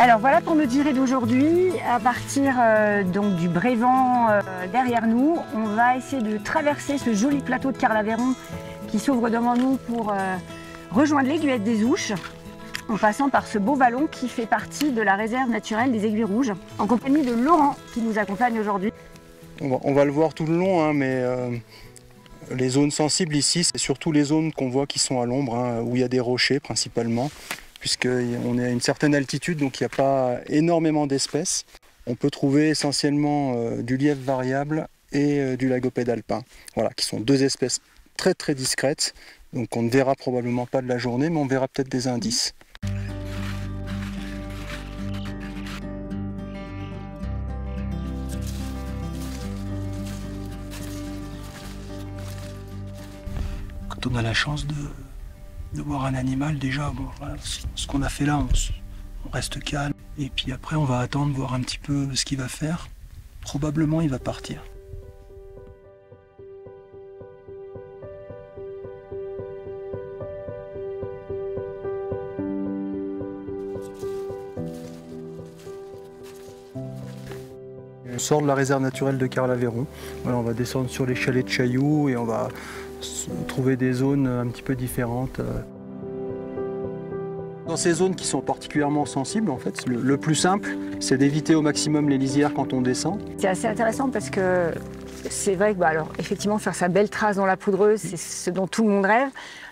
Alors voilà pour notre virée d'aujourd'hui. À partir donc du Brévent derrière nous, on va essayer de traverser ce joli plateau de Carlaveron qui s'ouvre devant nous pour rejoindre l'Aiguillette des Ouches, en passant par ce beau vallon qui fait partie de la réserve naturelle des Aiguilles Rouges, en compagnie de Laurent qui nous accompagne aujourd'hui. On va le voir tout le long, hein, mais les zones sensibles ici, c'est surtout les zones qu'on voit qui sont à l'ombre, hein, où il y a des rochers principalement, puisqu'on est à une certaine altitude, donc il n'y a pas énormément d'espèces. On peut trouver essentiellement du lièvre variable et du lagopède alpin, voilà, qui sont deux espèces très très discrètes, donc on ne verra probablement pas de la journée, mais on verra peut-être des indices. Quand on a la chance de voir un animal, déjà, bon, voilà, ce qu'on a fait là, on reste calme. Et puis après, on va attendre, voir un petit peu ce qu'il va faire. Probablement, il va partir. On sort de la réserve naturelle de Carlaveron. Voilà, on va descendre sur les chalets de Chailloux et on va trouver des zones un petit peu différentes. Dans ces zones qui sont particulièrement sensibles, en fait, le plus simple, c'est d'éviter au maximum les lisières quand on descend. C'est assez intéressant parce que c'est vrai que alors, effectivement, faire sa belle trace dans la poudreuse, c'est ce dont tout le monde rêve.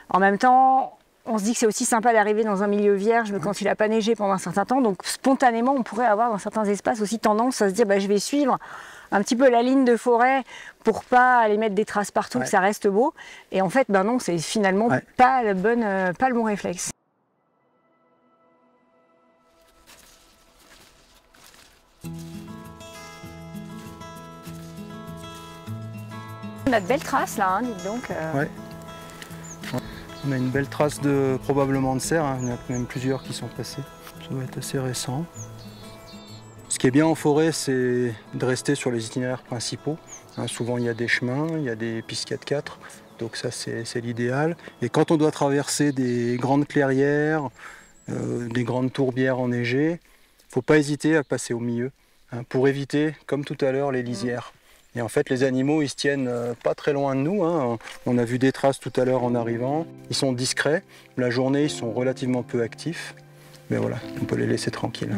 En même temps, on se dit que c'est aussi sympa d'arriver dans un milieu vierge, mais quand il n'a pas neigé pendant un certain temps. Donc spontanément, on pourrait avoir dans certains espaces aussi tendance à se dire je vais suivre un petit peu la ligne de forêt pour pas aller mettre des traces partout, que ça reste beau. Et en fait, non, c'est finalement pas le bon réflexe. On a de belles traces là, hein, dites donc. Ouais. On a une belle trace probablement de cerf, hein. Il y en a même plusieurs qui sont passés. Ça doit être assez récent. Ce qui est bien en forêt, c'est de rester sur les itinéraires principaux. Hein, souvent il y a des chemins, il y a des pistes 4x4, donc ça c'est l'idéal. Et quand on doit traverser des grandes clairières, des grandes tourbières enneigées, il ne faut pas hésiter à passer au milieu, hein, pour éviter, comme tout à l'heure, les lisières. Et en fait, les animaux, ils se tiennent pas très loin de nous, hein. On a vu des traces tout à l'heure en arrivant. Ils sont discrets. La journée, ils sont relativement peu actifs. Mais voilà, on peut les laisser tranquilles.